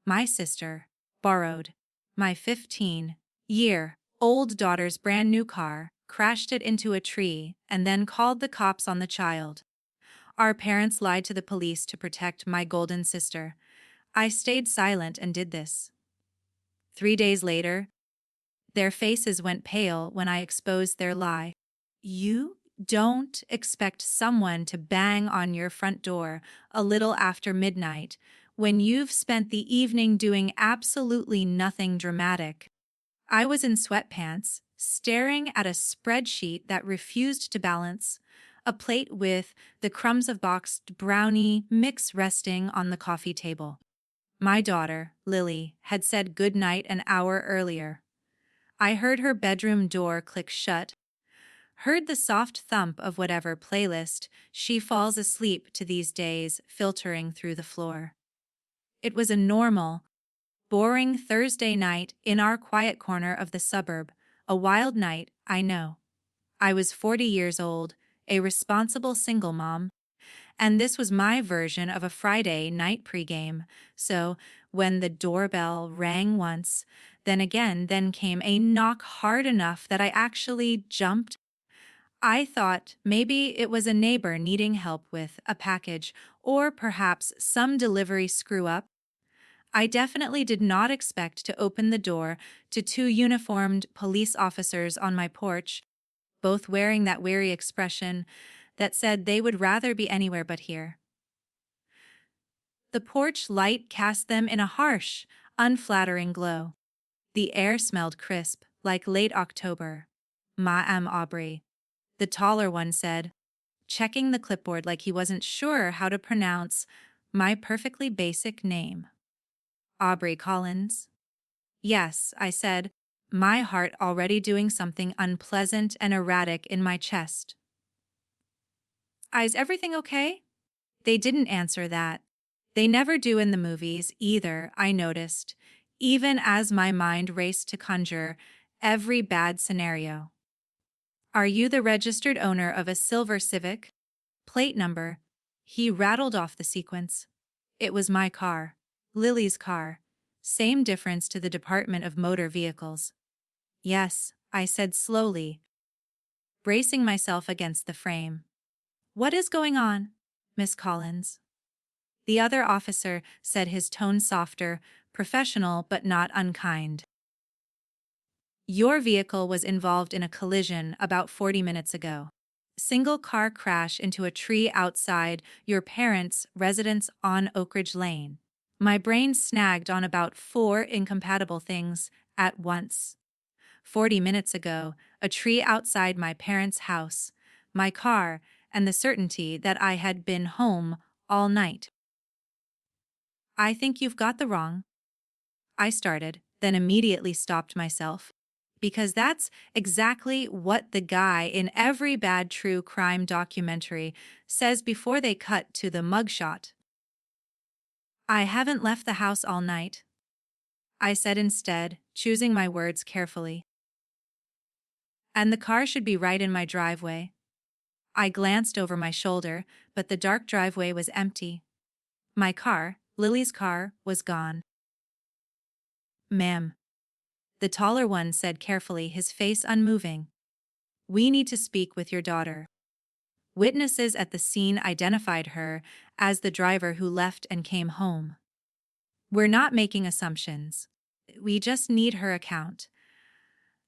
My sister borrowed my 15-year-old daughter's brand new car, crashed it into a tree, and then called the cops on the child. Our parents lied to the police to protect my golden sister. I stayed silent and did this. 3 days later, their faces went pale when I exposed their lie. You don't expect someone to bang on your front door a little after midnight when you've spent the evening doing absolutely nothing dramatic. I was in sweatpants, staring at a spreadsheet that refused to balance, a plate with the crumbs of boxed brownie mix resting on the coffee table. My daughter, Lily, had said goodnight an hour earlier. I heard her bedroom door click shut, heard the soft thump of whatever playlist she falls asleep to these days filtering through the floor. It was a normal, boring Thursday night in our quiet corner of the suburb, a wild night, I know. I was 40 years old, a responsible single mom, and this was my version of a Friday night pregame, so when the doorbell rang once, then again, then came a knock hard enough that I actually jumped. I thought maybe it was a neighbor needing help with a package, or perhaps some delivery screw-up. I definitely did not expect to open the door to two uniformed police officers on my porch, both wearing that weary expression that said they would rather be anywhere but here. The porch light cast them in a harsh, unflattering glow. The air smelled crisp, like late October. "Ma'am Aubrey," the taller one said, checking the clipboard like he wasn't sure how to pronounce my perfectly basic name. "Aubrey Collins." "Yes," I said, my heart already doing something unpleasant and erratic in my chest. "Is everything okay?" They didn't answer that. They never do in the movies either, I noticed, even as my mind raced to conjure every bad scenario. "Are you the registered owner of a silver Civic? Plate number?" He rattled off the sequence. It was my car, Lily's car. Same difference to the Department of Motor Vehicles. "Yes," I said slowly, bracing myself against the frame. "What is going on, Miss Collins?" The other officer said, his tone softer, professional but not unkind. "Your vehicle was involved in a collision about 40 minutes ago. Single car crash into a tree outside your parents' residence on Oak Ridge Lane." My brain snagged on about 4 incompatible things at once. 40 minutes ago, a tree outside my parents' house, my car, and the certainty that I had been home all night. "I think you've got the wrong," I started, then immediately stopped myself. Because that's exactly what the guy in every bad true crime documentary says before they cut to the mugshot. "I haven't left the house all night," I said instead, choosing my words carefully. "And the car should be right in my driveway." I glanced over my shoulder, but the dark driveway was empty. My car, Lily's car, was gone. "Ma'am," the taller one said carefully, his face unmoving, "we need to speak with your daughter." Witnesses at the scene identified her as the driver who left and came home. "We're not making assumptions. We just need her account."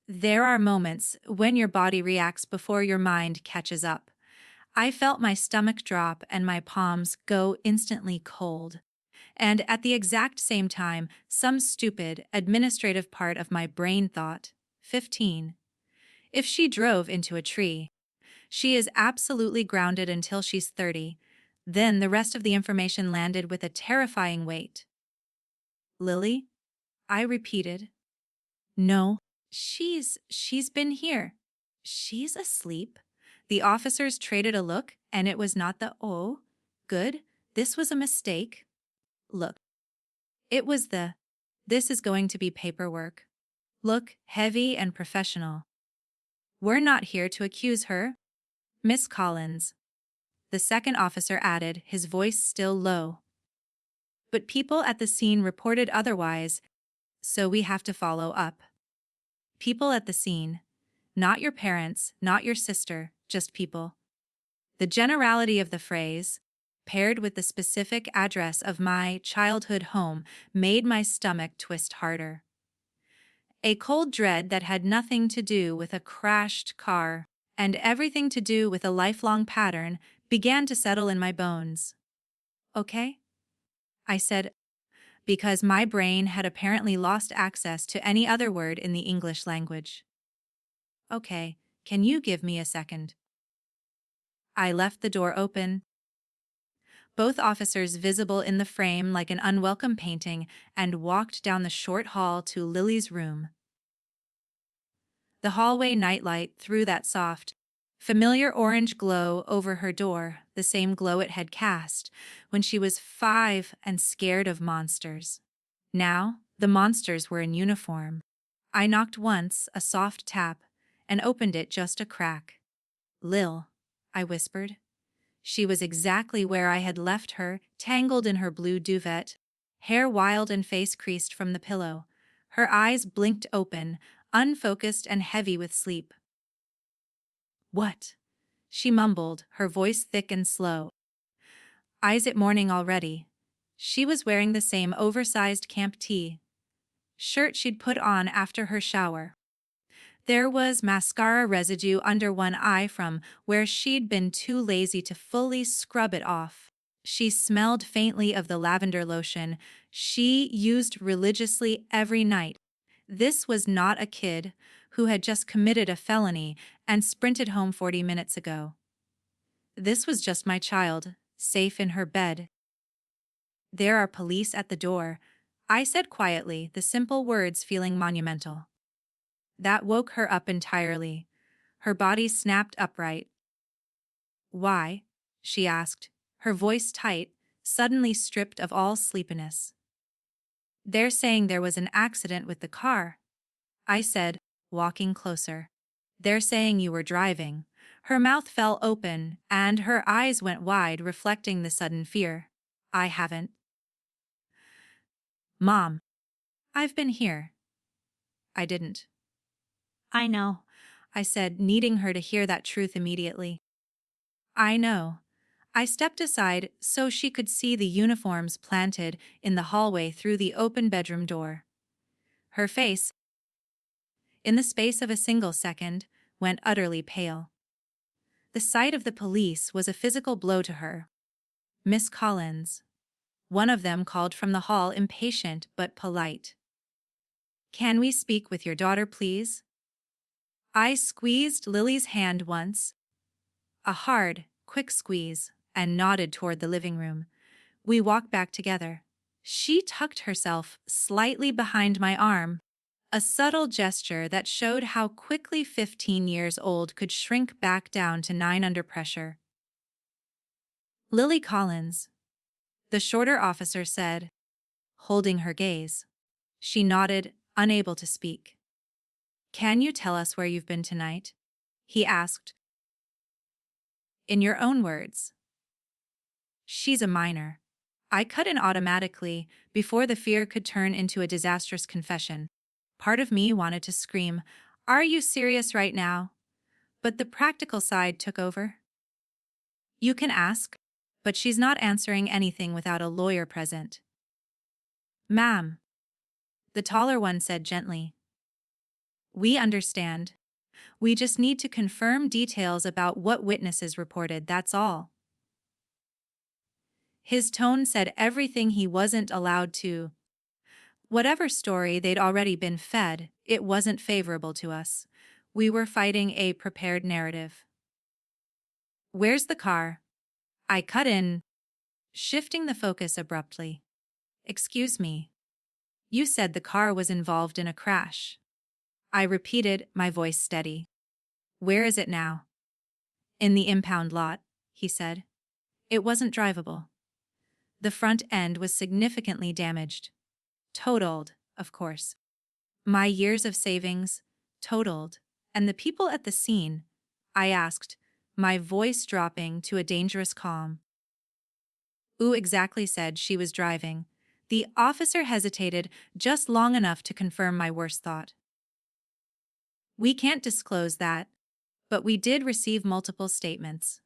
There are moments when your body reacts before your mind catches up. I felt my stomach drop and my palms go instantly cold. And at the exact same time, some stupid, administrative part of my brain thought, 15. If she drove into a tree, she is absolutely grounded until she's 30. Then the rest of the information landed with a terrifying weight. "Lily?" I repeated. "No, she's been here. She's asleep." The officers traded a look, and it was not the "oh, good, this was a mistake" look. It was the "this is going to be paperwork" look, heavy and professional. "We're not here to accuse her, Miss Collins," the second officer added, his voice still low. But people at the scene reported otherwise, so we have to follow up. People at the scene. Not your parents, not your sister, just people. The generality of the phrase, paired with the specific address of my childhood home, made my stomach twist harder. A cold dread that had nothing to do with a crashed car and everything to do with a lifelong pattern began to settle in my bones. Okay? I said, because my brain had apparently lost access to any other word in the English language. Okay, can you give me a second? I left the door open, both officers visible in the frame like an unwelcome painting, and walked down the short hall to Lily's room. The hallway nightlight threw that soft, familiar orange glow over her door, the same glow it had cast when she was 5 and scared of monsters. Now, the monsters were in uniform. I knocked once, a soft tap, and opened it just a crack. "Lil," I whispered. She was exactly where I had left her, tangled in her blue duvet, hair wild and face creased from the pillow. Her eyes blinked open, unfocused and heavy with sleep. "What?" she mumbled, her voice thick and slow. "Is it morning already?" She was wearing the same oversized camp tee shirt she'd put on after her shower. There was mascara residue under one eye from where she'd been too lazy to fully scrub it off. She smelled faintly of the lavender lotion she used religiously every night. This was not a kid who had just committed a felony and sprinted home 40 minutes ago. This was just my child, safe in her bed. "There are police at the door," I said quietly, the simple words feeling monumental. That woke her up entirely. Her body snapped upright. "Why?" she asked, her voice tight, suddenly stripped of all sleepiness. "They're saying there was an accident with the car," I said, walking closer. "They're saying you were driving." Her mouth fell open, and her eyes went wide, reflecting the sudden fear. "I haven't." "Mom, I've been here." "I didn't." "I know," I said, needing her to hear that truth immediately. "I know." I stepped aside so she could see the uniforms planted in the hallway through the open bedroom door. Her face, in the space of a single second, went utterly pale. The sight of the police was a physical blow to her. "Miss Collins." One of them called from the hall, impatient but polite. "Can we speak with your daughter, please?" I squeezed Lily's hand once, a hard, quick squeeze, and nodded toward the living room. We walked back together. She tucked herself slightly behind my arm, a subtle gesture that showed how quickly 15 years old could shrink back down to 9 under pressure. "Lily Collins," the shorter officer said, holding her gaze. She nodded, unable to speak. "Can you tell us where you've been tonight?" he asked. "In your own words." "She's a minor." I cut in automatically, before the fear could turn into a disastrous confession. Part of me wanted to scream, "Are you serious right now?" But the practical side took over. "You can ask, but she's not answering anything without a lawyer present." "Ma'am," the taller one said gently. "We understand. We just need to confirm details about what witnesses reported, that's all." His tone said everything he wasn't allowed to. Whatever story they'd already been fed, it wasn't favorable to us. We were fighting a prepared narrative. "Where's the car?" I cut in, shifting the focus abruptly. "Excuse me. You said the car was involved in a crash." I repeated, my voice steady. "Where is it now?" "In the impound lot," he said. "It wasn't drivable. The front end was significantly damaged. Totaled, of course. My years of savings, totaled. And the people at the scene?" I asked, my voice dropping to a dangerous calm. "Who exactly said she was driving?" The officer hesitated just long enough to confirm my worst thought. We can't disclose that, but we did receive multiple statements.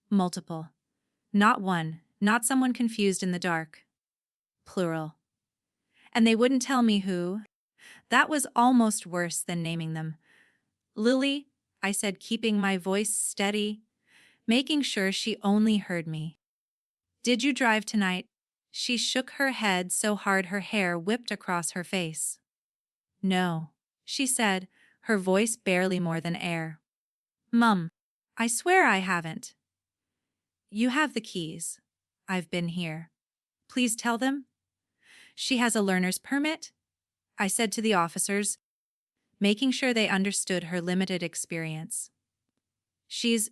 Multiple. Not one, not someone confused in the dark. Plural. And they wouldn't tell me who. That was almost worse than naming them. Lily, I said, keeping my voice steady, making sure she only heard me. Did you drive tonight? She shook her head so hard her hair whipped across her face. No, she said, her voice barely more than air. Mum, I swear I haven't. You have the keys. I've been here. Please tell them. She has a learner's permit, I said to the officers, making sure they understood her limited experience. She's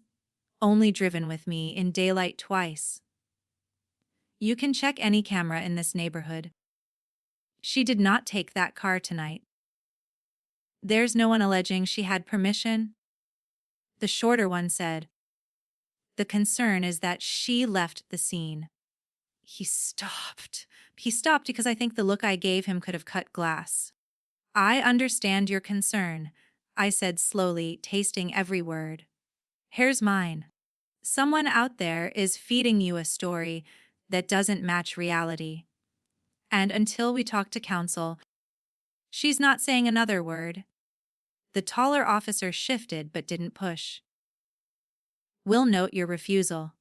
only driven with me in daylight twice. You can check any camera in this neighborhood. She did not take that car tonight. There's no one alleging she had permission. The shorter one said, the concern is that she left the scene. He stopped. He stopped because I think the look I gave him could have cut glass. I understand your concern, I said slowly, tasting every word. Here's mine. Someone out there is feeding you a story that doesn't match reality. And until we talk to counsel, she's not saying another word. The taller officer shifted but didn't push. We'll note your refusal,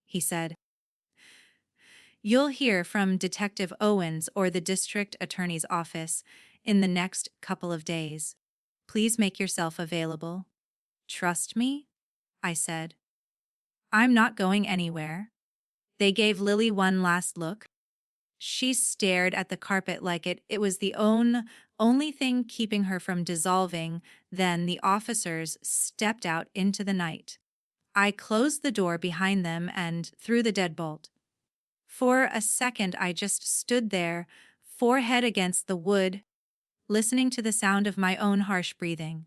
he said. You'll hear from Detective Owens or the district attorney's office in the next couple of days. Please make yourself available. Trust me, I said. I'm not going anywhere. They gave Lily one last look. She stared at the carpet like it was the only thing keeping her from dissolving. Then the officers stepped out into the night. I closed the door behind them and threw the deadbolt. For a second I just stood there, forehead against the wood, listening to the sound of my own harsh breathing.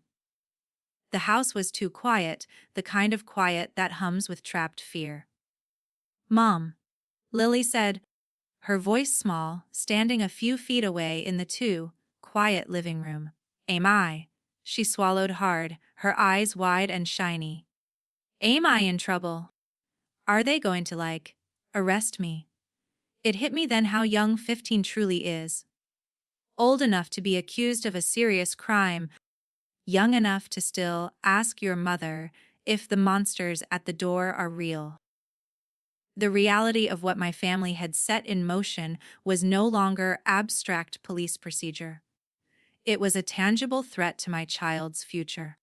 The house was too quiet, the kind of quiet that hums with trapped fear. Mom, Lily said, her voice small, standing a few feet away in the quiet living room. Am I? She swallowed hard, her eyes wide and shiny. Am I in trouble? Are they going to, arrest me? It hit me then how young 15 truly is. Old enough to be accused of a serious crime, young enough to still ask your mother if the monsters at the door are real. The reality of what my family had set in motion was no longer abstract police procedure. It was a tangible threat to my child's future.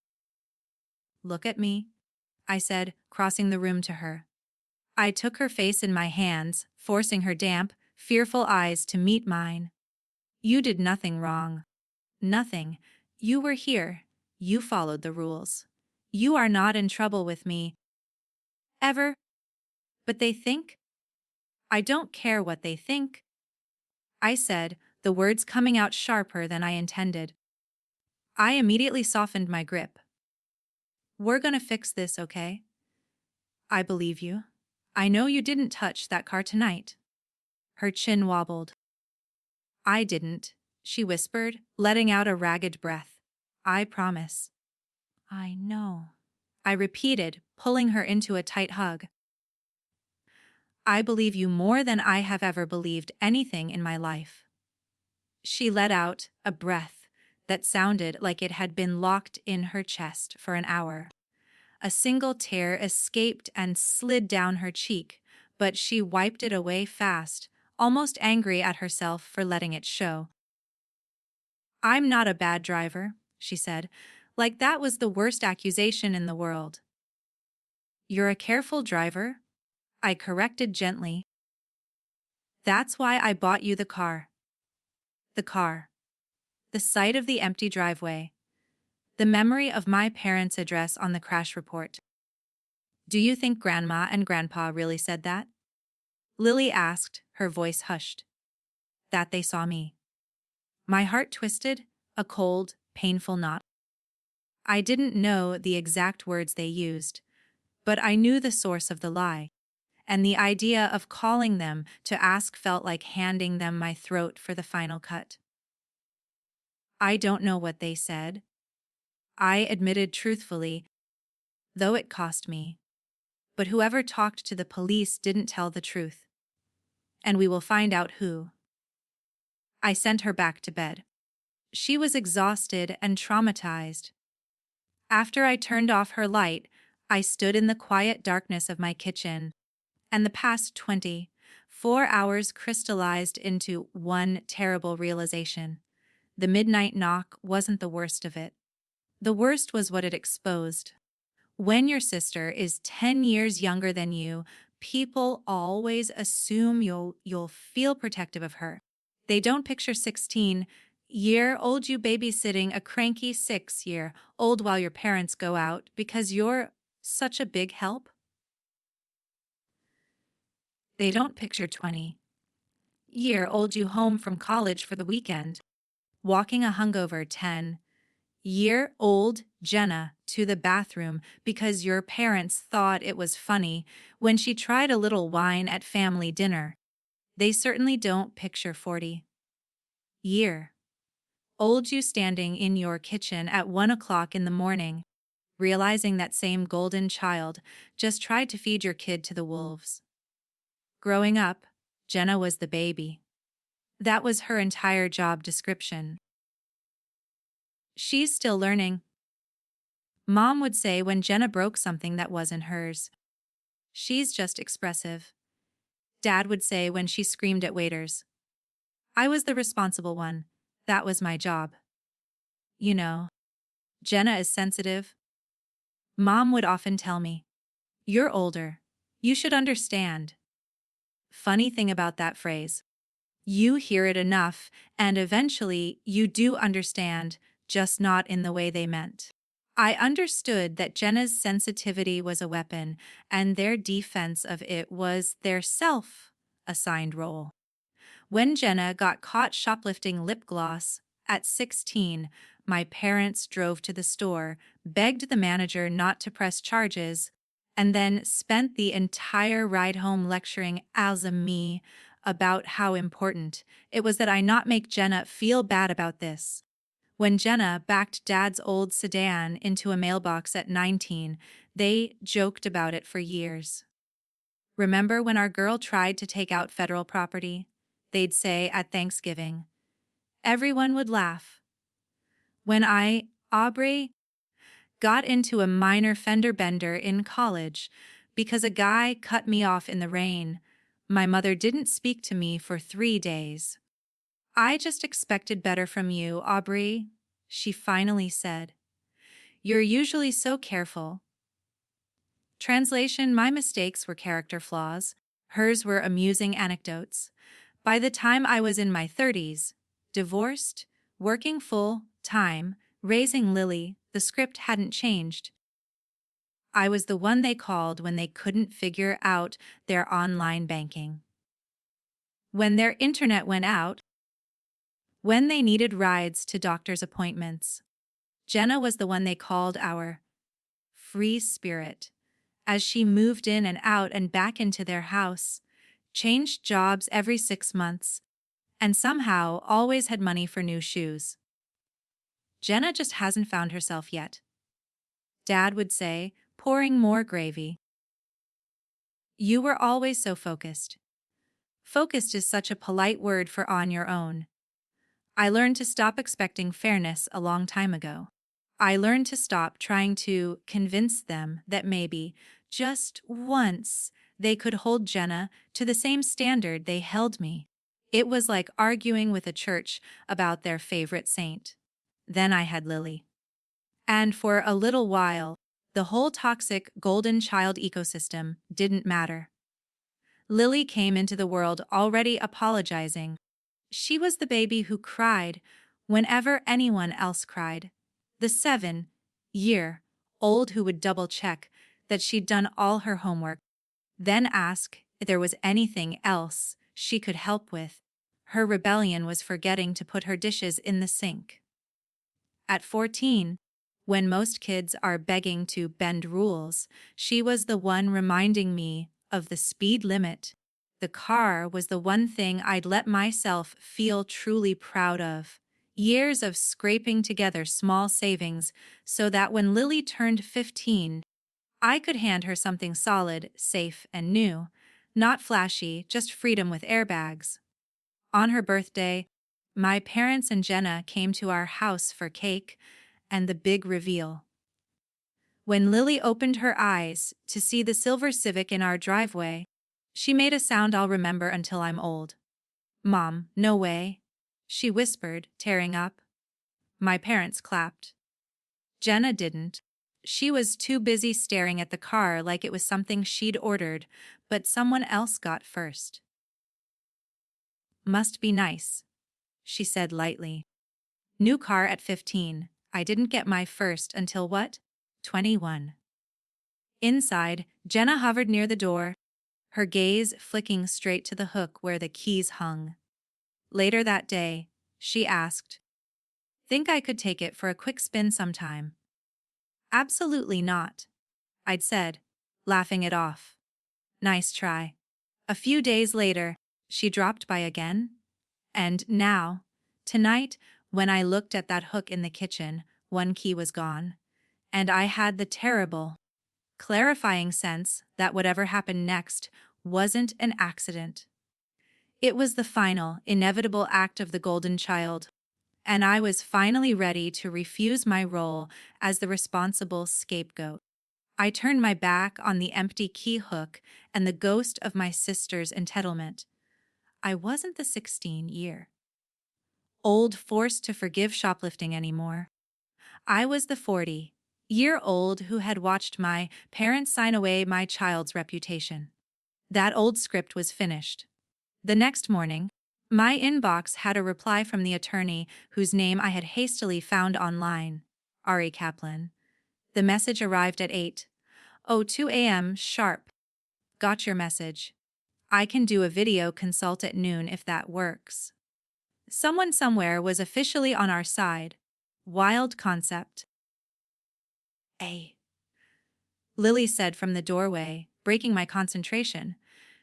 Look at me, I said, crossing the room to her. I took her face in my hands, forcing her damp, fearful eyes to meet mine. You did nothing wrong. Nothing. You were here. You followed the rules. You are not in trouble with me. Ever. But they think? I don't care what they think, I said, the words coming out sharper than I intended. I immediately softened my grip. We're gonna fix this, okay? I believe you. I know you didn't touch that car tonight. Her chin wobbled. I didn't, she whispered, letting out a ragged breath. I promise. I know, I repeated, pulling her into a tight hug. I believe you more than I have ever believed anything in my life. She let out a breath that sounded like it had been locked in her chest for an hour. A single tear escaped and slid down her cheek, but she wiped it away fast, almost angry at herself for letting it show. I'm not a bad driver, she said, like that was the worst accusation in the world. You're a careful driver, I corrected gently. That's why I bought you the car. The car. The sight of the empty driveway. The memory of my parents' address on the crash report. Do you think Grandma and Grandpa really said that? Lily asked, her voice hushed. That they saw me. My heart twisted, a cold, painful knot. I didn't know the exact words they used, but I knew the source of the lie, and the idea of calling them to ask felt like handing them my throat for the final cut. I don't know what they said, I admitted truthfully, though it cost me. But whoever talked to the police didn't tell the truth. And we will find out who. I sent her back to bed. She was exhausted and traumatized. After I turned off her light, I stood in the quiet darkness of my kitchen, and the past 24 hours crystallized into one terrible realization. The midnight knock wasn't the worst of it. The worst was what it exposed. When your sister is 10 years younger than you, people always assume you'll feel protective of her. They don't picture 16-year-old you babysitting a cranky 6-year-old while your parents go out because you're such a big help. They don't picture 20-year-old you home from college for the weekend, walking a hungover 10-year-old Jenna to the bathroom because your parents thought it was funny when she tried a little wine at family dinner. They certainly don't picture 40-year-old you standing in your kitchen at 1 o'clock in the morning, realizing that same golden child just tried to feed your kid to the wolves. Growing up, Jenna was the baby. That was her entire job description. She's still learning. Mom would say when Jenna broke something that wasn't hers. She's just expressive. Dad would say when she screamed at waiters. I was the responsible one. That was my job. You know, Jenna is sensitive. Mom would often tell me, "You're older. You should understand." Funny thing about that phrase. You hear it enough, and eventually you do understand, just not in the way they meant. I understood that Jenna's sensitivity was a weapon, and their defense of it was their self-assigned role. When Jenna got caught shoplifting lip gloss at 16, my parents drove to the store, begged the manager not to press charges, and then spent the entire ride home lecturing me about how important it was that I not make Jenna feel bad about this. When Jenna backed Dad's old sedan into a mailbox at 19, they joked about it for years. Remember when our girl tried to take out federal property? They'd say at Thanksgiving. Everyone would laugh. When Aubrey, got into a minor fender bender in college because a guy cut me off in the rain, my mother didn't speak to me for 3 days. I just expected better from you, Aubrey, she finally said. You're usually so careful. Translation: my mistakes were character flaws. Hers were amusing anecdotes. By the time I was in my 30s, divorced, working full-time, raising Lily, the script hadn't changed. I was the one they called when they couldn't figure out their online banking, when their internet went out, when they needed rides to doctor's appointments. Jenna was the one they called our free spirit, as she moved in and out and back into their house, changed jobs every 6 months, and somehow always had money for new shoes. Jenna just hasn't found herself yet, Dad would say, pouring more gravy. You were always so focused. Focused is such a polite word for on your own. I learned to stop expecting fairness a long time ago. I learned to stop trying to convince them that maybe, just once, they could hold Jenna to the same standard they held me. It was like arguing with a church about their favorite saint. Then I had Lily. And for a little while, the whole toxic golden child ecosystem didn't matter. Lily came into the world already apologizing. She was the baby who cried whenever anyone else cried. The 7-year-old who would double-check that she'd done all her homework, then ask if there was anything else she could help with. Her rebellion was forgetting to put her dishes in the sink. At 14, when most kids are begging to bend rules, she was the one reminding me of the speed limit. The car was the one thing I'd let myself feel truly proud of. Years of scraping together small savings so that when Lily turned 15, I could hand her something solid, safe, and new. Not flashy, just freedom with airbags. On her birthday, my parents and Jenna came to our house for cake and the big reveal. When Lily opened her eyes to see the silver Civic in our driveway, she made a sound I'll remember until I'm old. "Mom, no way," she whispered, tearing up. My parents clapped. Jenna didn't. She was too busy staring at the car like it was something she'd ordered, but someone else got first. "Must be nice," she said lightly. "New car at 15. I didn't get my first until what? 21. Inside, Jenna hovered near the door, her gaze flicking straight to the hook where the keys hung. Later that day, she asked, "Think I could take it for a quick spin sometime?" "Absolutely not," I'd said, laughing it off. Nice try. A few days later, she dropped by again. And now, tonight, when I looked at that hook in the kitchen, one key was gone. And I had the terrible, clarifying sense that whatever happened next wasn't an accident. It was the final, inevitable act of the golden child, and I was finally ready to refuse my role as the responsible scapegoat. I turned my back on the empty key hook and the ghost of my sister's entitlement. I wasn't the 16-year-old forced to forgive shoplifting anymore. I was the 40-year-old who had watched my parents sign away my child's reputation. That old script was finished. The next morning, my inbox had a reply from the attorney whose name I had hastily found online, Ari Kaplan. The message arrived at 8:02 a.m. sharp. "Got your message. I can do a video consult at noon if that works." Someone somewhere was officially on our side. Wild concept. Lily said from the doorway, breaking my concentration.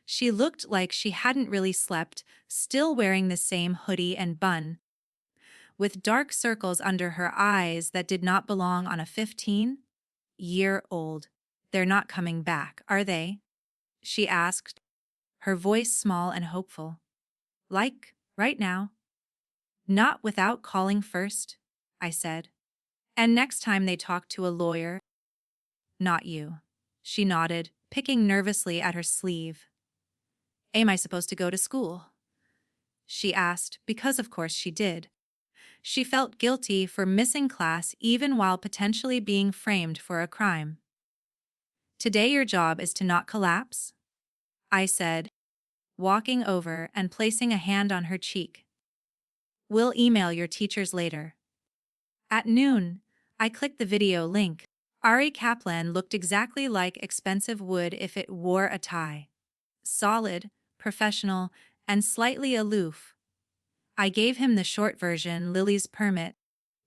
She looked like she hadn't really slept, still wearing the same hoodie and bun, with dark circles under her eyes that did not belong on a 15-year-old. "They're not coming back, are they?" she asked, her voice small and hopeful. "Like, right now?" "Not without calling first," I said. "And next time they talk to a lawyer?" "Not you." She nodded, picking nervously at her sleeve. "Am I supposed to go to school?" she asked, because of course she did. She felt guilty for missing class even while potentially being framed for a crime. "Today your job is to not collapse," I said, walking over and placing a hand on her cheek. "We'll email your teachers later." At noon, I clicked the video link. Ari Kaplan looked exactly like expensive wood if it wore a tie. Solid, professional, and slightly aloof. I gave him the short version, Lily's permit,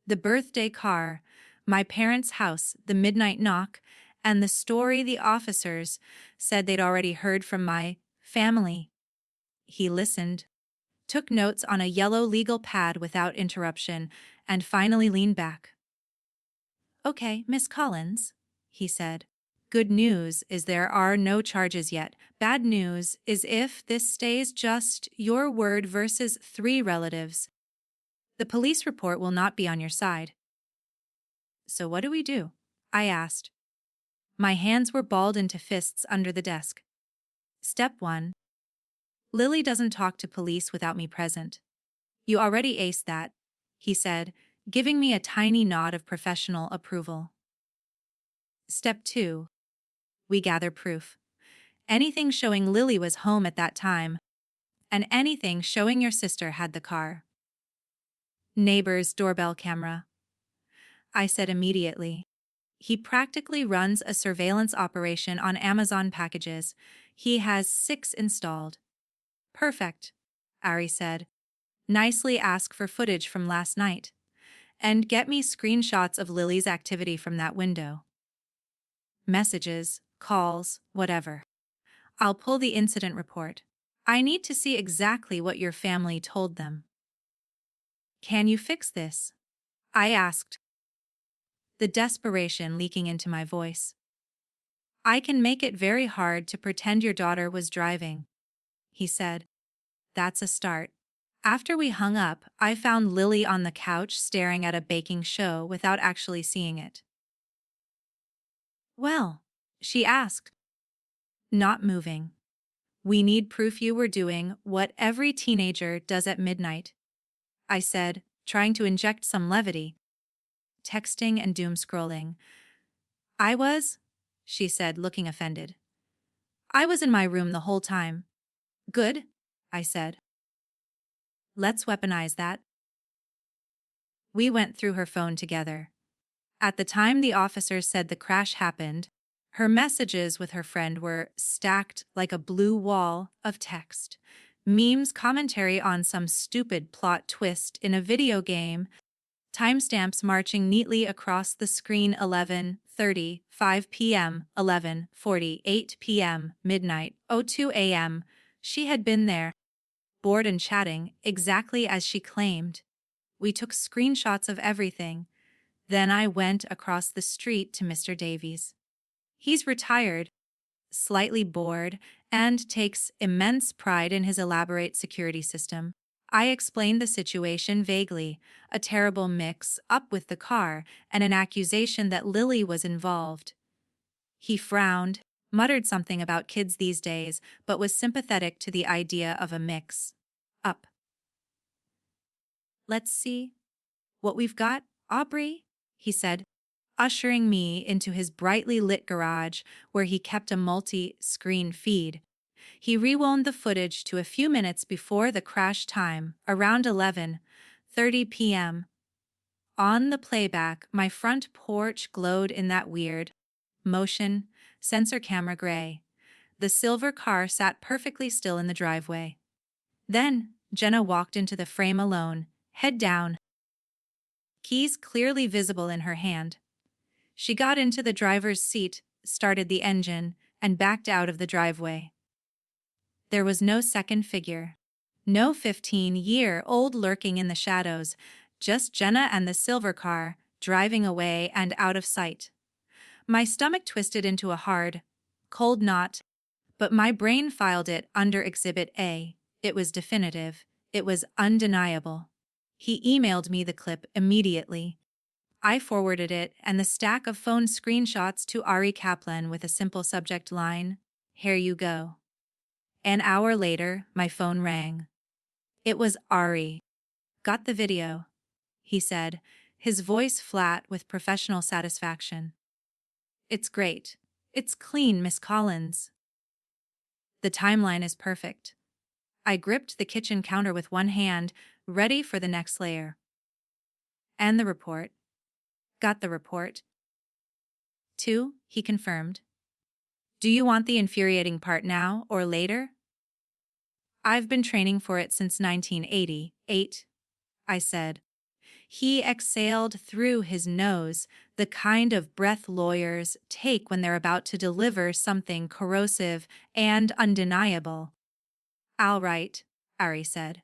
the birthday car, my parents' house, the midnight knock, and the story the officers said they'd already heard from my family. He listened, took notes on a yellow legal pad without interruption, and finally leaned back. "Okay, Miss Collins," he said. "Good news is there are no charges yet. Bad news is if this stays just your word versus 3 relatives, the police report will not be on your side." "So what do we do?" I asked. My hands were balled into fists under the desk. "Step 1. Lily doesn't talk to police without me present." "You already aced that," he said, giving me a tiny nod of professional approval. "Step 2. We gather proof. Anything showing Lily was home at that time, and anything showing your sister had the car." "Neighbor's doorbell camera," I said immediately. "He practically runs a surveillance operation on Amazon packages. He has 6 installed." "Perfect," Ari said. "Nicely ask for footage from last night. And get me screenshots of Lily's activity from that window. Messages, calls, whatever." I'll pull the incident report. I need to see exactly what your family told them. Can you fix this? I asked, the desperation leaking into my voice. I can make it very hard to pretend your daughter was driving, he said. That's a start. After we hung up, I found Lily on the couch staring at a baking show without actually seeing it. Well, she asked, not moving. We need proof you were doing what every teenager does at midnight, I said, trying to inject some levity. Texting and doom scrolling. I was, she said, looking offended. I was in my room the whole time. Good, I said. Let's weaponize that. We went through her phone together. At the time the officers said the crash happened, her messages with her friend were stacked like a blue wall of text. Memes, commentary on some stupid plot twist in a video game, timestamps marching neatly across the screen 11:30, 5 p.m., 11:40, 8 p.m., midnight, 02 a.m. She had been there, bored and chatting, exactly as she claimed. We took screenshots of everything. Then I went across the street to Mr. Davies. He's retired, slightly bored, and takes immense pride in his elaborate security system. I explained the situation vaguely, a terrible mix-up with the car, and an accusation that Lily was involved. He frowned, muttered something about kids these days, but was sympathetic to the idea of a mix-up. Let's see what we've got, Aubrey, he said, ushering me into his brightly lit garage where he kept a multi-screen feed. He rewound the footage to a few minutes before the crash time, around 11:30 p.m. On the playback, my front porch glowed in that weird, motion sensor camera gray. The silver car sat perfectly still in the driveway. Then, Jenna walked into the frame alone, head down, keys clearly visible in her hand. She got into the driver's seat, started the engine, and backed out of the driveway. There was no second figure. No 15-year-old lurking in the shadows, just Jenna and the silver car, driving away and out of sight. My stomach twisted into a hard, cold knot, but my brain filed it under Exhibit A. It was definitive. It was undeniable. He emailed me the clip immediately. I forwarded it and the stack of phone screenshots to Ari Kaplan with a simple subject line, "Here you go." An hour later, my phone rang. It was Ari. "Got the video," he said, his voice flat with professional satisfaction. "It's great. It's clean, Miss Collins." The timeline is perfect. I gripped the kitchen counter with one hand, ready for the next layer. And the report. Got the report. 2, he confirmed. Do you want the infuriating part now or later? I've been training for it since 1988, I said. He exhaled through his nose, the kind of breath lawyers take when they're about to deliver something corrosive and undeniable. All right, Ari said.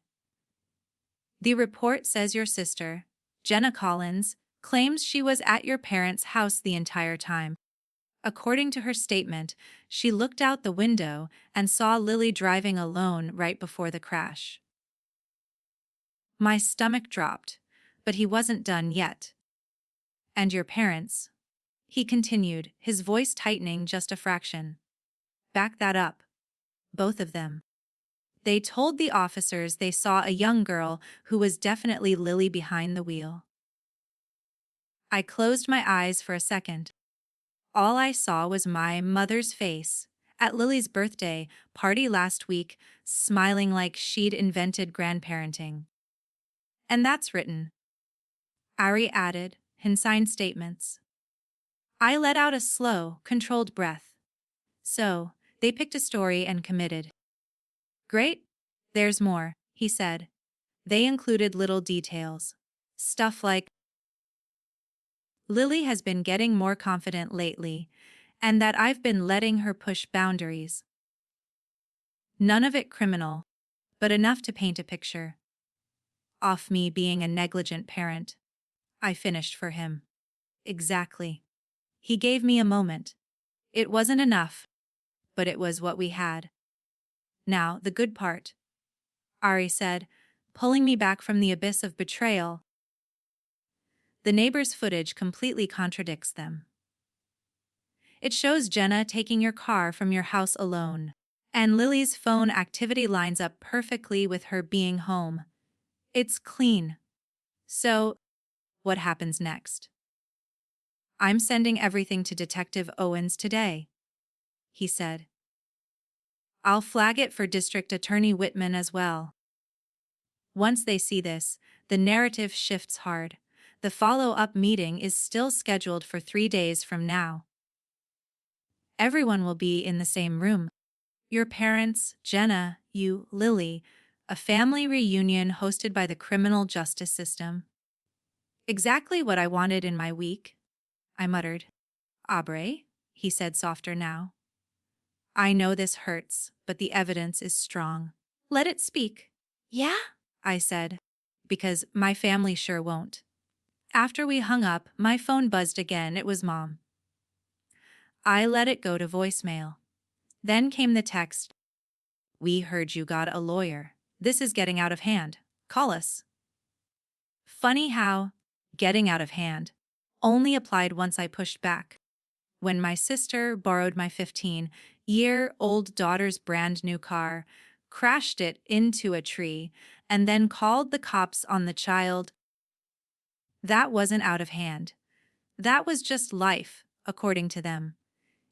The report says your sister, Jenna Collins, claims she was at your parents' house the entire time. According to her statement, she looked out the window and saw Lily driving alone right before the crash. My stomach dropped, but he wasn't done yet. And your parents, he continued, his voice tightening just a fraction. Back that up. Both of them. They told the officers they saw a young girl who was definitely Lily behind the wheel. I closed my eyes for a second. All I saw was my mother's face, at Lily's birthday party last week, smiling like she'd invented grandparenting. And that's written. Ari added, in signed statements. I let out a slow, controlled breath. So, they picked a story and committed. Great. There's more, he said. They included little details. Stuff like, Lily has been getting more confident lately, and that I've been letting her push boundaries. None of it criminal, but enough to paint a picture. Off me being a negligent parent. I finished for him. Exactly. He gave me a moment. It wasn't enough, but it was what we had. Now, the good part, Ari said, pulling me back from the abyss of betrayal. The neighbor's footage completely contradicts them. It shows Jenna taking your car from your house alone, and Lily's phone activity lines up perfectly with her being home. It's clean. So, what happens next? I'm sending everything to Detective Owens today, he said. I'll flag it for District Attorney Whitman as well. Once they see this, the narrative shifts hard. The follow-up meeting is still scheduled for 3 days from now. Everyone will be in the same room. Your parents, Jenna, you, Lily, a family reunion hosted by the criminal justice system. Exactly what I wanted in my week, I muttered. Aubrey, he said softer now. I know this hurts, but the evidence is strong. Let it speak. Yeah? I said, because my family sure won't. After we hung up, my phone buzzed again. It was Mom. I let it go to voicemail. Then came the text. We heard you got a lawyer. This is getting out of hand. Call us. Funny how getting out of hand only applied once I pushed back. When my sister borrowed my 15-year-old daughter's brand new car, crashed it into a tree, and then called the cops on the child, that wasn't out of hand. That was just life, according to them.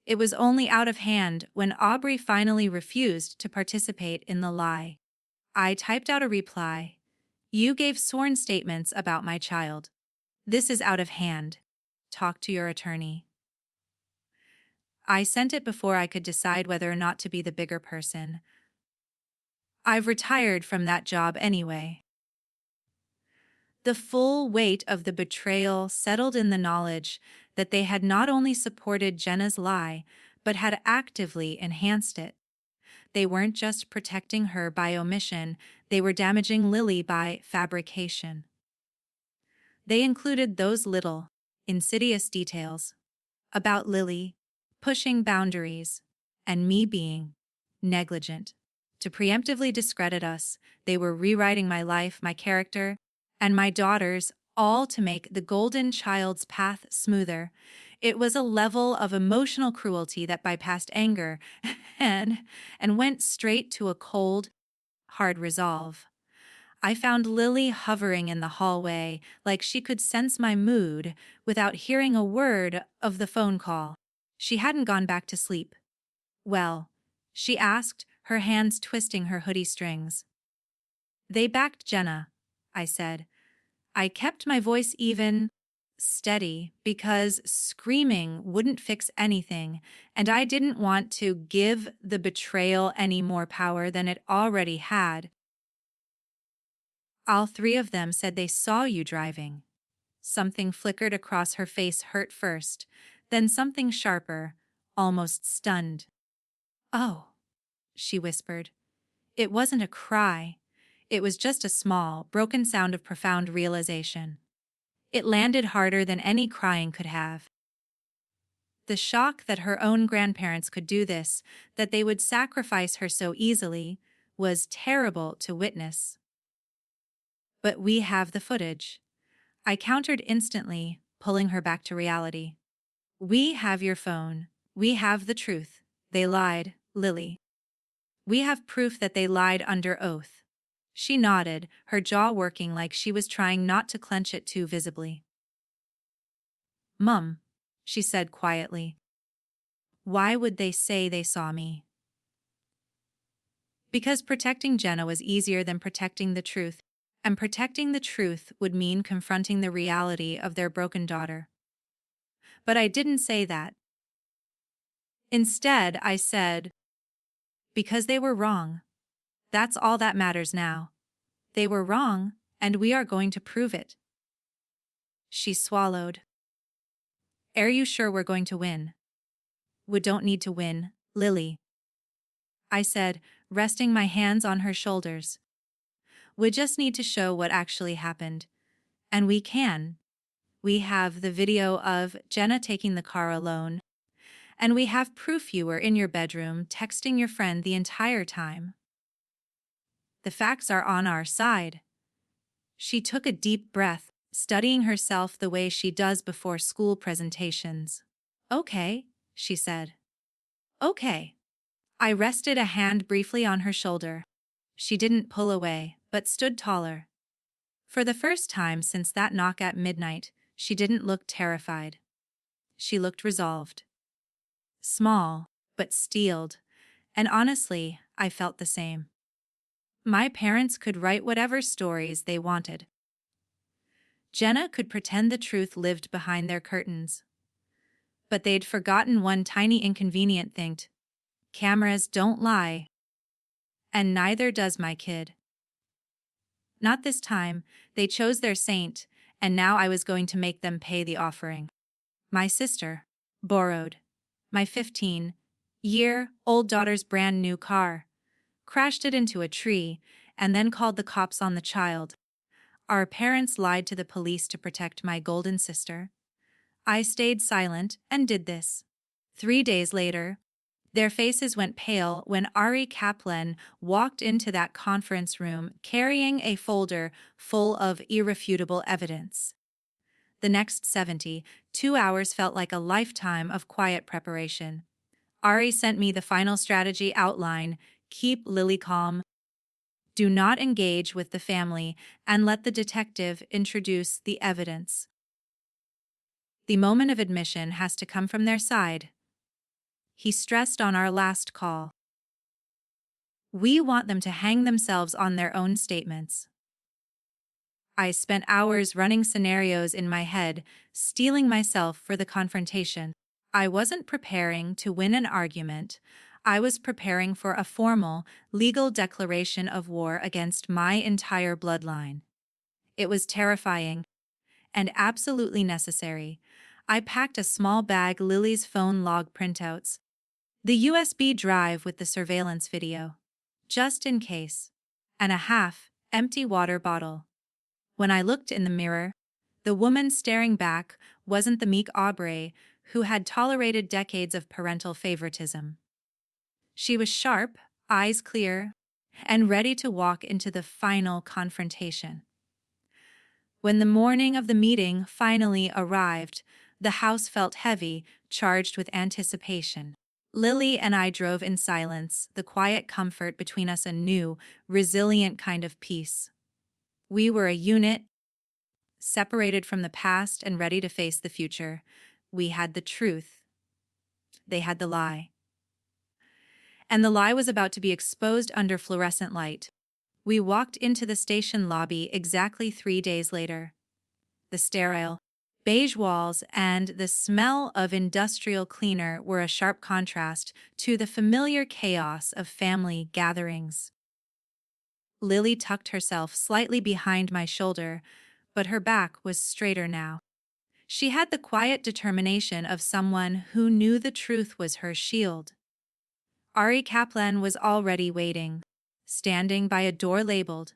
It was only out of hand when Aubrey finally refused to participate in the lie. I typed out a reply. You gave sworn statements about my child. This is out of hand. Talk to your attorney. I sent it before I could decide whether or not to be the bigger person. I've retired from that job anyway. The full weight of the betrayal settled in the knowledge that they had not only supported Jenna's lie, but had actively enhanced it. They weren't just protecting her by omission, they were damaging Lily by fabrication. They included those little, insidious details about Lily, pushing boundaries, and me being negligent. To preemptively discredit us, they were rewriting my life, my character, and my daughter's, all to make the golden child's path smoother. It was a level of emotional cruelty that bypassed anger and went straight to a cold, hard resolve. I found Lily hovering in the hallway like she could sense my mood without hearing a word of the phone call. She hadn't gone back to sleep. Well, she asked, her hands twisting her hoodie strings. They backed Jenna, I said. I kept my voice even, steady, because screaming wouldn't fix anything, and I didn't want to give the betrayal any more power than it already had. All 3 of them said they saw you driving. Something flickered across her face, hurt first, then something sharper, almost stunned. Oh, she whispered. It wasn't a cry. It was just a small, broken sound of profound realization. It landed harder than any crying could have. The shock that her own grandparents could do this, that they would sacrifice her so easily, was terrible to witness. But we have the footage. I countered instantly, pulling her back to reality. We have your phone. We have the truth. They lied, Lily. We have proof that they lied under oath. She nodded, her jaw working like she was trying not to clench it too visibly. Mum, she said quietly. Why would they say they saw me? Because protecting Jenna was easier than protecting the truth, and protecting the truth would mean confronting the reality of their broken daughter. But I didn't say that. Instead, I said, because they were wrong. That's all that matters now. They were wrong, and we are going to prove it. She swallowed. Are you sure we're going to win? We don't need to win, Lily. I said, resting my hands on her shoulders. We just need to show what actually happened. And we can. We have the video of Jenna taking the car alone. And we have proof you were in your bedroom texting your friend the entire time. The facts are on our side. She took a deep breath, studying herself the way she does before school presentations. Okay, she said. Okay. I rested a hand briefly on her shoulder. She didn't pull away, but stood taller. For the first time since that knock at midnight, she didn't look terrified. She looked resolved. Small, but steeled, and honestly, I felt the same. My parents could write whatever stories they wanted. Jenna could pretend the truth lived behind their curtains. But they'd forgotten one tiny inconvenient thing. Cameras don't lie. And neither does my kid. Not this time, they chose their saint, and now I was going to make them pay the offering. My sister borrowed my 15-year-old daughter's brand new car, crashed it into a tree, and then called the cops on the child. Our parents lied to the police to protect my golden sister. I stayed silent and did this. 3 days later, their faces went pale when Ari Kaplan walked into that conference room carrying a folder full of irrefutable evidence. The next 72 hours felt like a lifetime of quiet preparation. Ari sent me the final strategy outline: keep Lily calm, do not engage with the family, and let the detective introduce the evidence. The moment of admission has to come from their side, he stressed on our last call. We want them to hang themselves on their own statements. I spent hours running scenarios in my head, steeling myself for the confrontation. I wasn't preparing to win an argument. I was preparing for a formal, legal declaration of war against my entire bloodline. It was terrifying and absolutely necessary. I packed a small bag, Lily's phone log printouts, the USB drive with the surveillance video, just in case, and a half-empty water bottle. When I looked in the mirror, the woman staring back wasn't the meek Aubrey who had tolerated decades of parental favoritism. She was sharp, eyes clear, and ready to walk into the final confrontation. When the morning of the meeting finally arrived, the house felt heavy, charged with anticipation. Lily and I drove in silence, the quiet comfort between us a new, resilient kind of peace. We were a unit, separated from the past and ready to face the future. We had the truth. They had the lie. And the lie was about to be exposed under fluorescent light. We walked into the station lobby exactly 3 days later. The sterile, beige walls and the smell of industrial cleaner were a sharp contrast to the familiar chaos of family gatherings. Lily tucked herself slightly behind my shoulder, but her back was straighter now. She had the quiet determination of someone who knew the truth was her shield. Ari Kaplan was already waiting, standing by a door labeled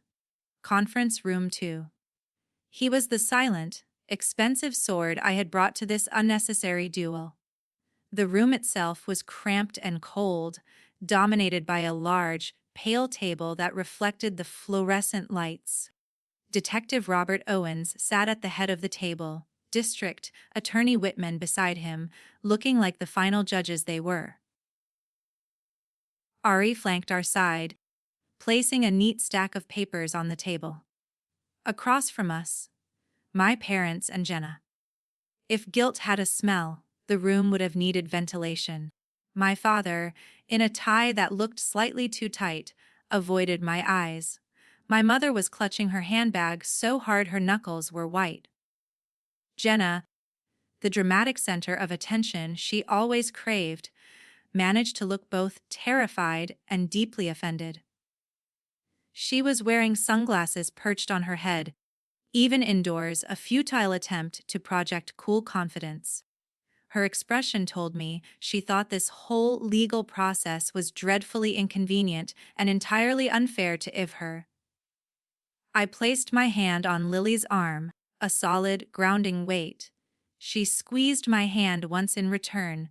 Conference Room 2. He was the silent, expensive sword I had brought to this unnecessary duel. The room itself was cramped and cold, dominated by a large, pale table that reflected the fluorescent lights. Detective Robert Owens sat at the head of the table, District Attorney Whitman beside him, looking like the final judges they were. Ari flanked our side, placing a neat stack of papers on the table. Across from us, my parents and Jenna. If guilt had a smell, the room would have needed ventilation. My father, in a tie that looked slightly too tight, avoided my eyes. My mother was clutching her handbag so hard her knuckles were white. Jenna, the dramatic center of attention she always craved, managed to look both terrified and deeply offended. She was wearing sunglasses perched on her head, even indoors, a futile attempt to project cool confidence. Her expression told me she thought this whole legal process was dreadfully inconvenient and entirely unfair to her. I placed my hand on Lily's arm, a solid, grounding weight. She squeezed my hand once in return.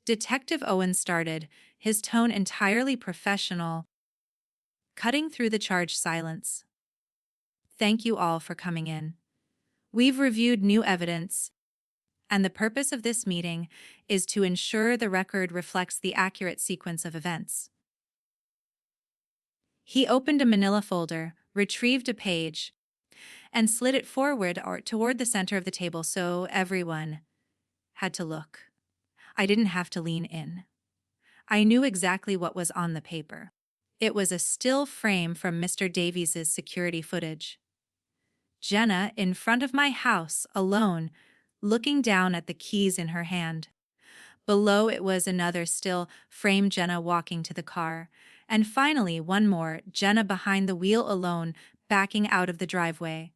Detective Owen started, his tone entirely professional, cutting through the charged silence. Thank you all for coming in. We've reviewed new evidence, and the purpose of this meeting is to ensure the record reflects the accurate sequence of events. He opened a manila folder, retrieved a page, and slid it forward or toward the center of the table so everyone had to look. I didn't have to lean in. I knew exactly what was on the paper. It was a still frame from Mr. Davies's security footage. Jenna in front of my house, alone, looking down at the keys in her hand. Below it was another still frame, Jenna walking to the car. And finally, one more, Jenna behind the wheel alone, backing out of the driveway.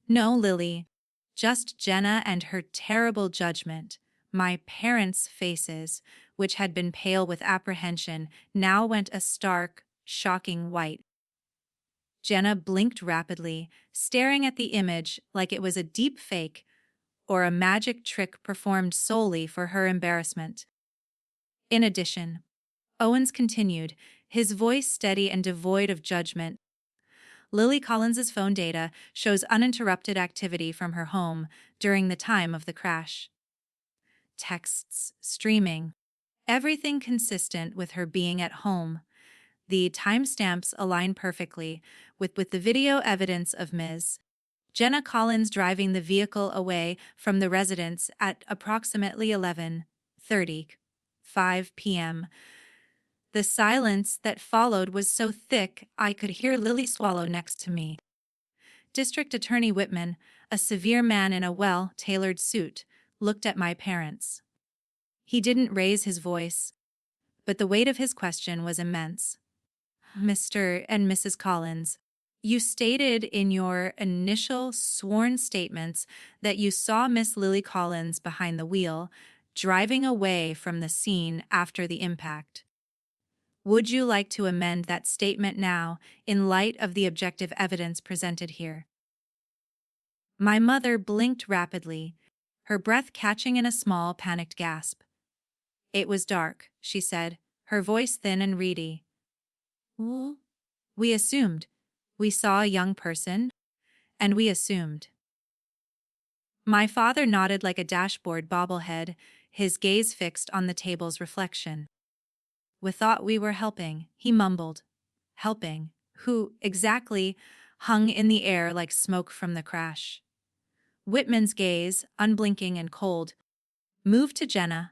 No Lily, just Jenna and her terrible judgment. My parents' faces, which had been pale with apprehension, now went a stark, shocking white. Jenna blinked rapidly, staring at the image like it was a deep fake or a magic trick performed solely for her embarrassment. In addition, Owens continued, his voice steady and devoid of judgment. Lily Collins's phone data shows uninterrupted activity from her home during the time of the crash. Texts, streaming, everything consistent with her being at home. The timestamps align perfectly with the video evidence of Ms. Jenna Collins driving the vehicle away from the residence at approximately 11:35 p.m. The silence that followed was so thick I could hear Lily swallow next to me. District Attorney Whitman, a severe man in a well-tailored suit, looked at my parents. He didn't raise his voice, but the weight of his question was immense. Mr. and Mrs. Collins, you stated in your initial sworn statements that you saw Miss Lily Collins behind the wheel, driving away from the scene after the impact. Would you like to amend that statement now, in light of the objective evidence presented here? My mother blinked rapidly, her breath catching in a small, panicked gasp. It was dark, she said, her voice thin and reedy. We assumed. We saw a young person, and we assumed. My father nodded like a dashboard bobblehead, his gaze fixed on the table's reflection. We thought we were helping, he mumbled. Helping? Who, exactly, hung in the air like smoke from the crash. Whitman's gaze, unblinking and cold, moved to Jenna.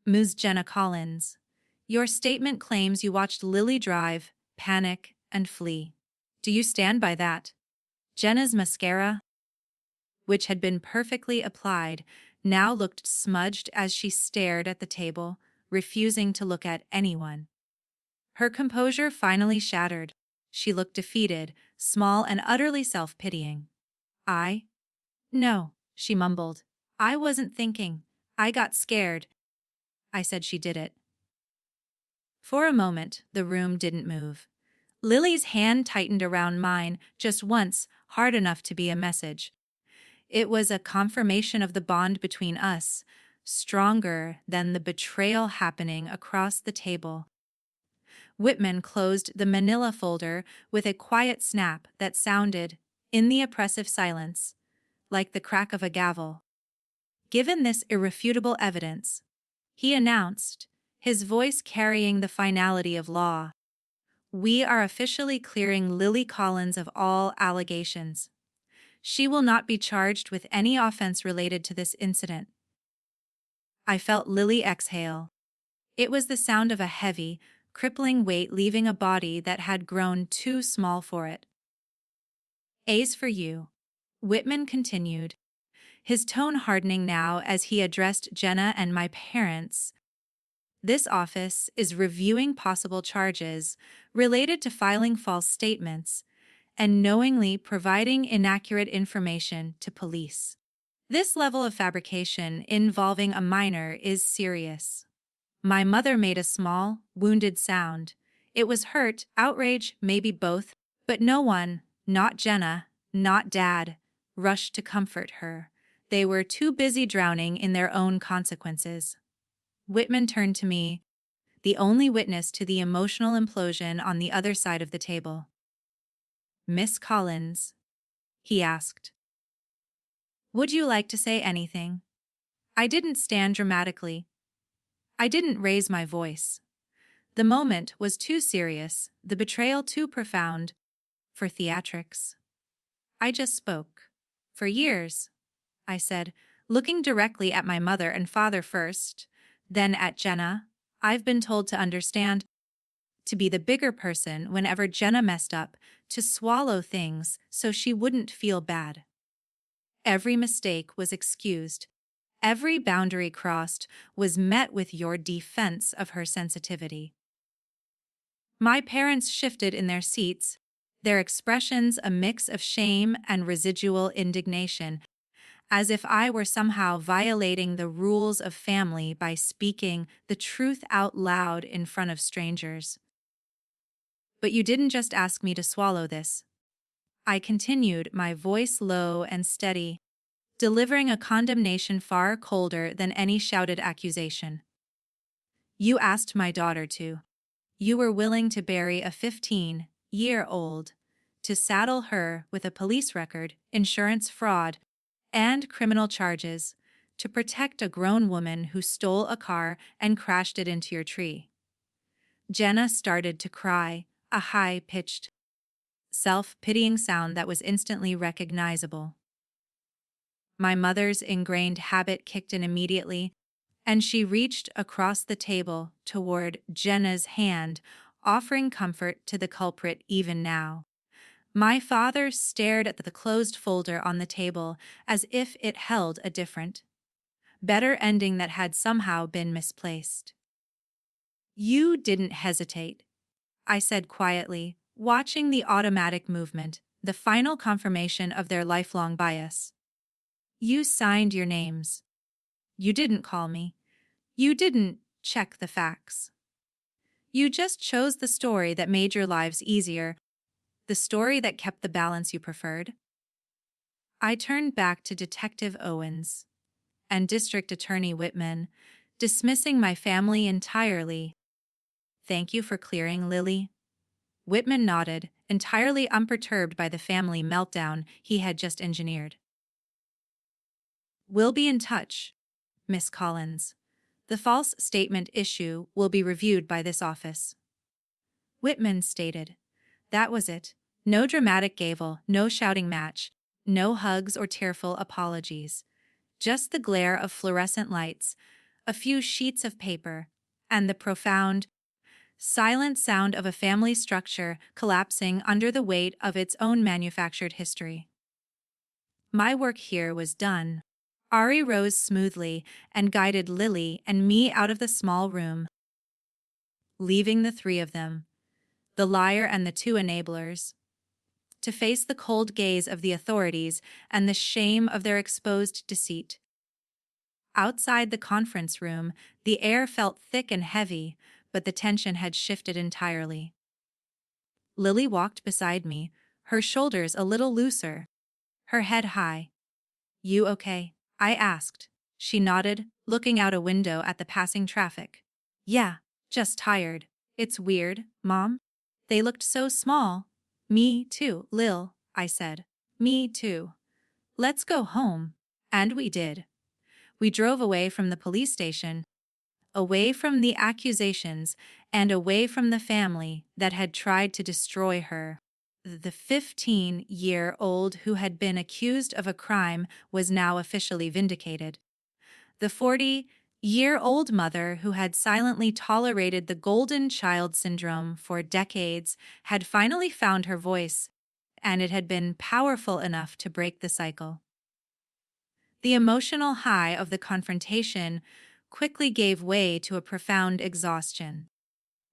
Ms. Jenna Collins. Your statement claims you watched Lily drive, panic, and flee. Do you stand by that? Jenna's mascara, which had been perfectly applied, now looked smudged as she stared at the table, refusing to look at anyone. Her composure finally shattered. She looked defeated, small and utterly self-pitying. No, she mumbled. I wasn't thinking. I got scared. I said she did it. For a moment, the room didn't move. Lily's hand tightened around mine just once, hard enough to be a message. It was a confirmation of the bond between us, stronger than the betrayal happening across the table. Whitman closed the manila folder with a quiet snap that sounded, in the oppressive silence, like the crack of a gavel. Given this irrefutable evidence, he announced, his voice carrying the finality of law, we are officially clearing Lily Collins of all allegations. She will not be charged with any offense related to this incident. I felt Lily exhale. It was the sound of a heavy, crippling weight leaving a body that had grown too small for it. A's for you, Whitman continued, his tone hardening now as he addressed Jenna and my parents. This office is reviewing possible charges related to filing false statements and knowingly providing inaccurate information to police. This level of fabrication involving a minor is serious. My mother made a small, wounded sound. It was hurt, outrage, maybe both, but no one, not Jenna, not Dad, rushed to comfort her. They were too busy drowning in their own consequences. Whitman turned to me, the only witness to the emotional implosion on the other side of the table. "Miss Collins," he asked, "would you like to say anything?" I didn't stand dramatically. I didn't raise my voice. The moment was too serious, the betrayal too profound, for theatrics. I just spoke. "For years," I said, looking directly at my mother and father first, then at Jenna, "I've been told to understand, to be the bigger person whenever Jenna messed up, to swallow things so she wouldn't feel bad. Every mistake was excused. Every boundary crossed was met with your defense of her sensitivity." My parents shifted in their seats, their expressions a mix of shame and residual indignation, as if I were somehow violating the rules of family by speaking the truth out loud in front of strangers. "But you didn't just ask me to swallow this," I continued, my voice low and steady, delivering a condemnation far colder than any shouted accusation. "You asked my daughter to. You were willing to bury a 15-year-old, to saddle her with a police record, insurance fraud, and criminal charges, to protect a grown woman who stole a car and crashed it into your tree." Jenna started to cry, a high-pitched, self-pitying sound that was instantly recognizable. My mother's ingrained habit kicked in immediately, and she reached across the table toward Jenna's hand, offering comfort to the culprit even now. My father stared at the closed folder on the table as if it held a different, better ending that had somehow been misplaced. "You didn't hesitate," I said quietly, watching the automatic movement, the final confirmation of their lifelong bias. "You signed your names. You didn't call me. You didn't check the facts. You just chose the story that made your lives easier, the story that kept the balance you preferred." I turned back to Detective Owens and District Attorney Whitman, dismissing my family entirely. "Thank you for clearing, Lily." Whitman nodded, entirely unperturbed by the family meltdown he had just engineered. "We'll be in touch, Miss Collins. The false statement issue will be reviewed by this office." Whitman stated. That was it. No dramatic gabble, no shouting match, no hugs or tearful apologies. Just the glare of fluorescent lights, a few sheets of paper, and the profound, silent sound of a family structure collapsing under the weight of its own manufactured history. My work here was done. Ari rose smoothly and guided Lily and me out of the small room, leaving the three of them, the liar and the two enablers, to face the cold gaze of the authorities and the shame of their exposed deceit. Outside the conference room, the air felt thick and heavy, but the tension had shifted entirely. Lily walked beside me, her shoulders a little looser, her head high. "You okay?" I asked. She nodded, looking out a window at the passing traffic. "Yeah, just tired. It's weird, Mom. They looked so small." "Me too, Lil," I said. "Me too. Let's go home." And we did. We drove away from the police station, away from the accusations, and away from the family that had tried to destroy her. The 15-year-old who had been accused of a crime was now officially vindicated. The 40-year-old mother who had silently tolerated the golden child syndrome for decades had finally found her voice, and it had been powerful enough to break the cycle. The emotional high of the confrontation quickly gave way to a profound exhaustion.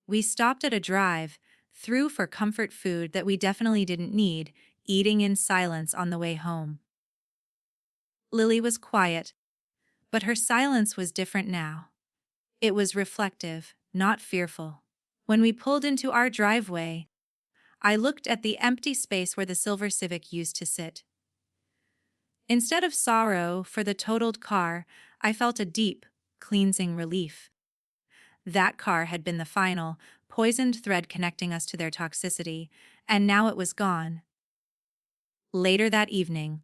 We stopped at a drive, through for comfort food that we definitely didn't need, eating in silence on the way home. Lily was quiet, but her silence was different now. It was reflective, not fearful. When we pulled into our driveway, I looked at the empty space where the silver Civic used to sit. Instead of sorrow for the totaled car, I felt a deep, cleansing relief. That car had been the final, poisoned thread connecting us to their toxicity, and now it was gone. Later that evening,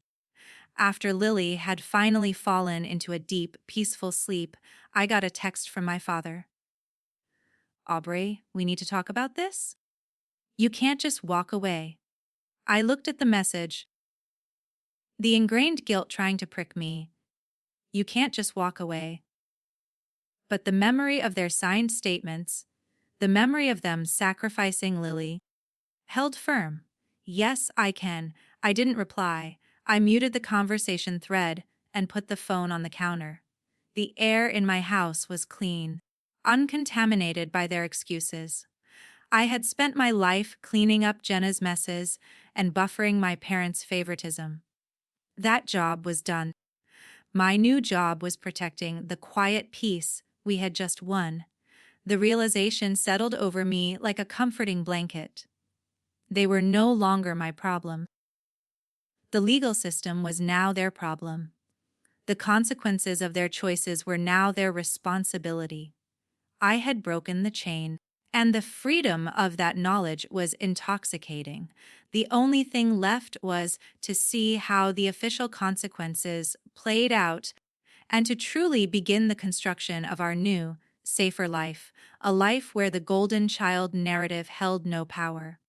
after Lily had finally fallen into a deep, peaceful sleep, I got a text from my father. "Aubrey, we need to talk about this? You can't just walk away." I looked at the message. The ingrained guilt trying to prick me. You can't just walk away. But the memory of their signed statements, the memory of them sacrificing Lily, held firm. "Yes, I can." I didn't reply. I muted the conversation thread and put the phone on the counter. The air in my house was clean, uncontaminated by their excuses. I had spent my life cleaning up Jenna's messes and buffering my parents' favoritism. That job was done. My new job was protecting the quiet peace we had just won. The realization settled over me like a comforting blanket. They were no longer my problem. The legal system was now their problem. The consequences of their choices were now their responsibility. I had broken the chain, and the freedom of that knowledge was intoxicating. The only thing left was to see how the official consequences played out and to truly begin the construction of our new, safer life, a life where the golden child narrative held no power.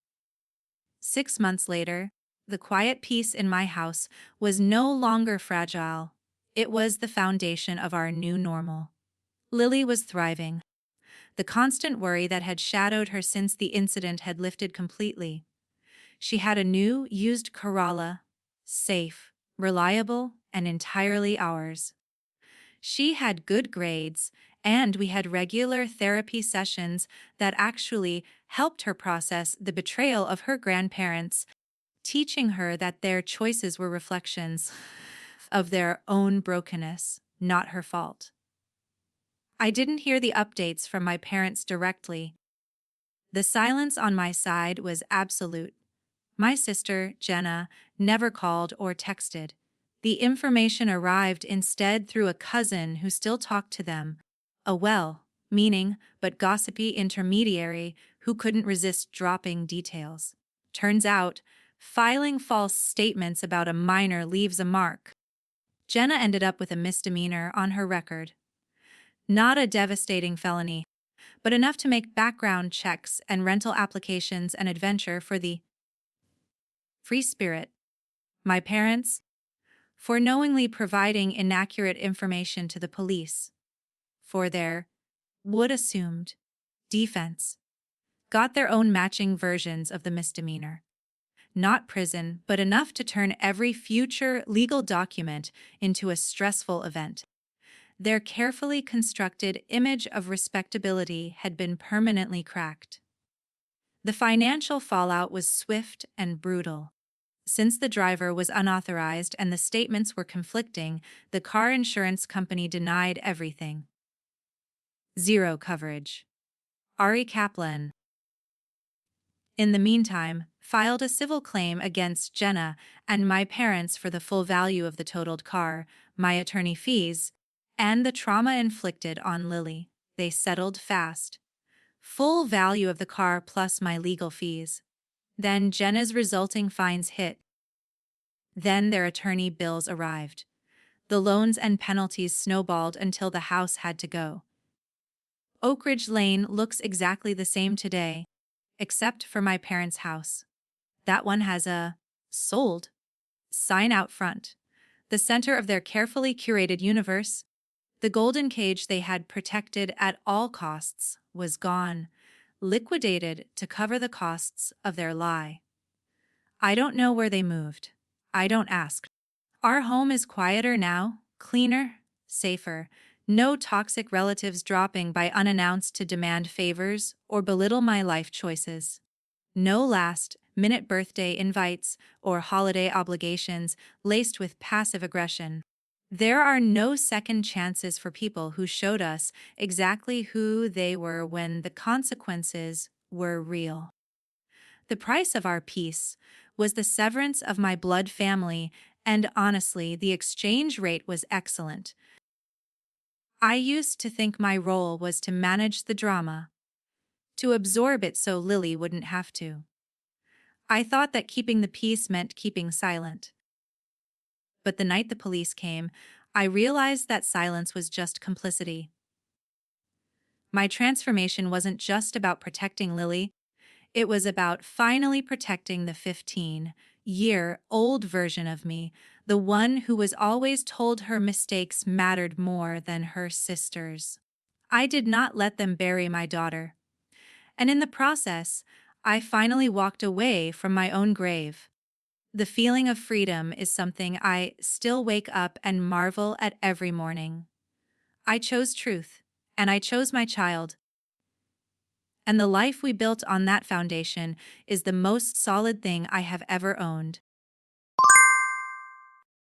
6 months later, the quiet peace in my house was no longer fragile. It was the foundation of our new normal. Lily was thriving. The constant worry that had shadowed her since the incident had lifted completely. She had a new, used Corolla, safe, reliable, and entirely ours. She had good grades, and we had regular therapy sessions that actually helped her process the betrayal of her grandparents, teaching her that their choices were reflections of their own brokenness, not her fault. I didn't hear the updates from my parents directly. The silence on my side was absolute. My sister, Jenna, never called or texted. The information arrived instead through a cousin who still talked to them, a well-meaning but gossipy intermediary who couldn't resist dropping details. Turns out, filing false statements about a minor leaves a mark. Jenna ended up with a misdemeanor on her record. Not a devastating felony, but enough to make background checks and rental applications an adventure for the free spirit. My parents, for knowingly providing inaccurate information to the police, for their would assumed defense, got their own matching versions of the misdemeanor. Not prison, but enough to turn every future legal document into a stressful event. Their carefully constructed image of respectability had been permanently cracked. The financial fallout was swift and brutal. Since the driver was unauthorized and the statements were conflicting, the car insurance company denied everything. Zero coverage. Ari Kaplan, in the meantime, filed a civil claim against Jenna and my parents for the full value of the totaled car, my attorney fees, and the trauma inflicted on Lily. They settled fast. Full value of the car plus my legal fees. Then Jenna's resulting fines hit. Then their attorney bills arrived. The loans and penalties snowballed until the house had to go. Oak Ridge Lane looks exactly the same today, except for my parents' house. That one has a sold sign out front. The center of their carefully curated universe, the golden cage they had protected at all costs, was gone, liquidated to cover the costs of their lie. I don't know where they moved. I don't ask. Our home is quieter now, cleaner, safer. No toxic relatives dropping by unannounced to demand favors or belittle my life choices. No last-minute birthday invites or holiday obligations laced with passive aggression. There are no second chances for people who showed us exactly who they were when the consequences were real. The price of our peace was the severance of my blood family, and honestly, the exchange rate was excellent. I used to think my role was to manage the drama, to absorb it so Lily wouldn't have to. I thought that keeping the peace meant keeping silent. But the night the police came, I realized that silence was just complicity. My transformation wasn't just about protecting Lily, it was about finally protecting the 15-year-old version of me, the one who was always told her mistakes mattered more than her sisters. I did not let them bury my daughter. And in the process, I finally walked away from my own grave. The feeling of freedom is something I still wake up and marvel at every morning. I chose truth, and I chose my child. And the life we built on that foundation is the most solid thing I have ever owned.